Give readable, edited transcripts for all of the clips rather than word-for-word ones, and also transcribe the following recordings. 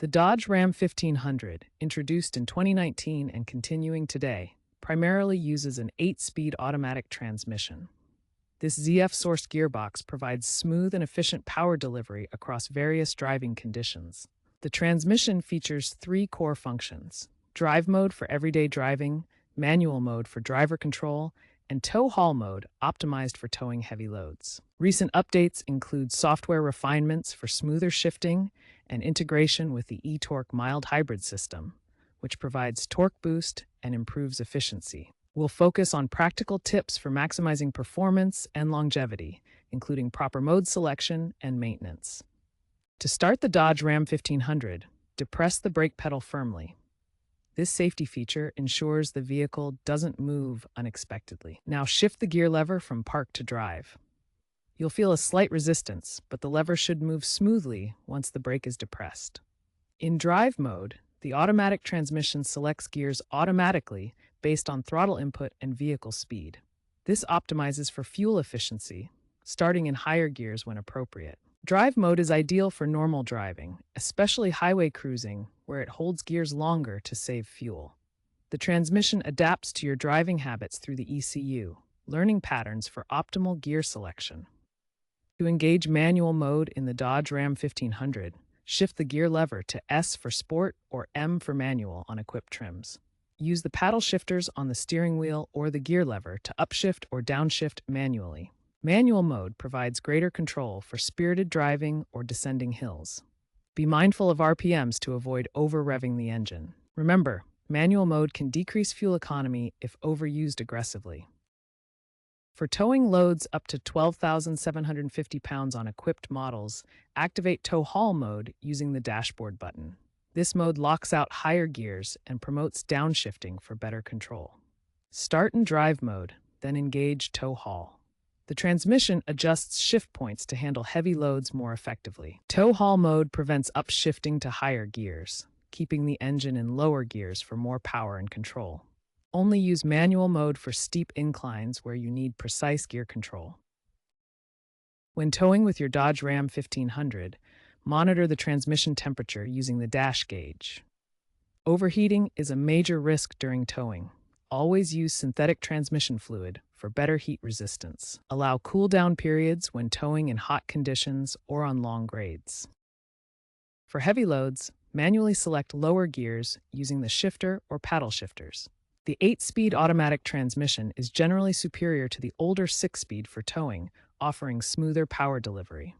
The Dodge Ram 1500, introduced in 2019 and continuing today, primarily uses an 8-speed automatic transmission. This ZF-sourced gearbox provides smooth and efficient power delivery across various driving conditions. The transmission features 3 core functions: drive mode for everyday driving, manual mode for driver control, and tow-haul mode optimized for towing heavy loads. Recent updates include software refinements for smoother shifting and integration with the e-torque mild hybrid system, which provides torque boost and improves efficiency. We'll focus on practical tips for maximizing performance and longevity, including proper mode selection and maintenance. To start the Dodge Ram 1500, depress the brake pedal firmly. This safety feature ensures the vehicle doesn't move unexpectedly. Now shift the gear lever from park to drive. You'll feel a slight resistance, but the lever should move smoothly once the brake is depressed. In drive mode, the automatic transmission selects gears automatically based on throttle input and vehicle speed. This optimizes for fuel efficiency, starting in higher gears when appropriate. Drive mode is ideal for normal driving, especially highway cruising, where it holds gears longer to save fuel. The transmission adapts to your driving habits through the ECU, learning patterns for optimal gear selection. To engage manual mode in the Dodge Ram 1500, shift the gear lever to S for Sport or M for Manual on equipped trims. Use the paddle shifters on the steering wheel or the gear lever to upshift or downshift manually. Manual mode provides greater control for spirited driving or descending hills. Be mindful of RPMs to avoid over-revving the engine. Remember, manual mode can decrease fuel economy if overused aggressively. For towing loads up to 12,750 pounds on equipped models, activate tow-haul mode using the dashboard button. This mode locks out higher gears and promotes downshifting for better control. Start in drive mode, then engage tow-haul. The transmission adjusts shift points to handle heavy loads more effectively. Tow-haul mode prevents upshifting to higher gears, keeping the engine in lower gears for more power and control. Only use manual mode for steep inclines where you need precise gear control. When towing with your Dodge Ram 1500, monitor the transmission temperature using the dash gauge. Overheating is a major risk during towing. Always use synthetic transmission fluid for better heat resistance. Allow cool-down periods when towing in hot conditions or on long grades. For heavy loads, manually select lower gears using the shifter or paddle shifters. The 8-speed automatic transmission is generally superior to the older 6-speed for towing, offering smoother power delivery.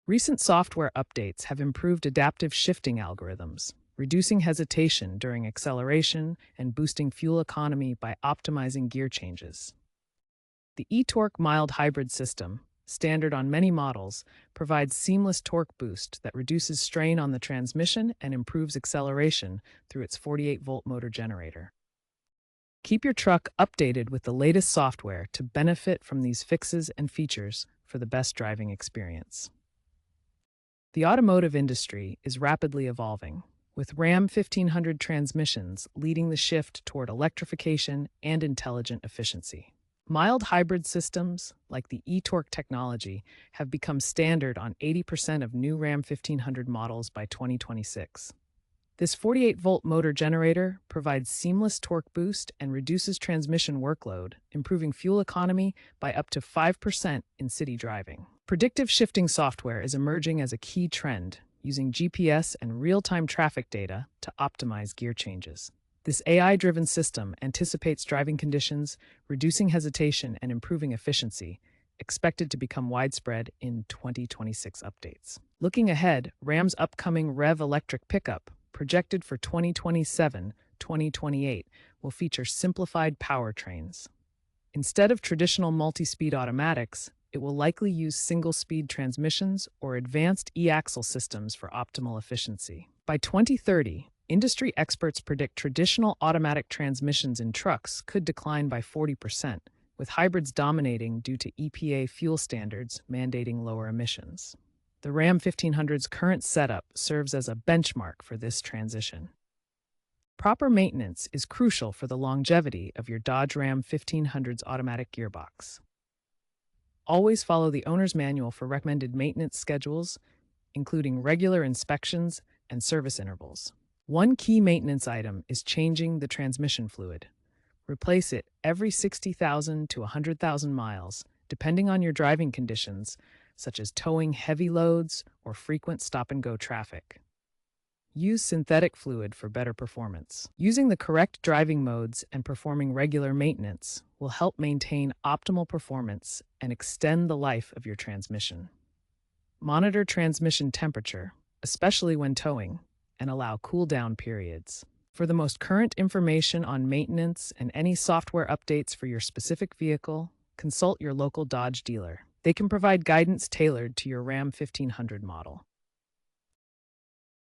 Recent software updates have improved adaptive shifting algorithms, reducing hesitation during acceleration and boosting fuel economy by optimizing gear changes. The e-torque mild hybrid system, standard on many models, provides seamless torque boost that reduces strain on the transmission and improves acceleration through its 48-volt motor generator. Keep your truck updated with the latest software to benefit from these fixes and features for the best driving experience. The automotive industry is rapidly evolving, with Ram 1500 transmissions leading the shift toward electrification and intelligent efficiency. Mild hybrid systems, like the e-torque technology, have become standard on 80% of new Ram 1500 models by 2026. This 48-volt motor generator provides seamless torque boost and reduces transmission workload, improving fuel economy by up to 5% in city driving. Predictive shifting software is emerging as a key trend, using GPS and real-time traffic data to optimize gear changes. This AI-driven system anticipates driving conditions, reducing hesitation and improving efficiency, expected to become widespread in 2026 updates. Looking ahead, Ram's upcoming REV electric pickup, projected for 2027-2028, will feature simplified powertrains. Instead of traditional multi-speed automatics, it will likely use single-speed transmissions or advanced e-axle systems for optimal efficiency. By 2030, industry experts predict traditional automatic transmissions in trucks could decline by 40%, with hybrids dominating due to EPA fuel standards mandating lower emissions. The Ram 1500's current setup serves as a benchmark for this transition. Proper maintenance is crucial for the longevity of your Dodge Ram 1500's automatic gearbox. Always follow the owner's manual for recommended maintenance schedules, including regular inspections and service intervals. One key maintenance item is changing the transmission fluid. Replace it every 60,000 to 100,000 miles, depending on your driving conditions, such as towing heavy loads or frequent stop-and-go traffic. Use synthetic fluid for better performance. Using the correct driving modes and performing regular maintenance will help maintain optimal performance and extend the life of your transmission. Monitor transmission temperature, especially when towing, and allow cool-down periods. For the most current information on maintenance and any software updates for your specific vehicle, consult your local Dodge dealer. They can provide guidance tailored to your Ram 1500 model.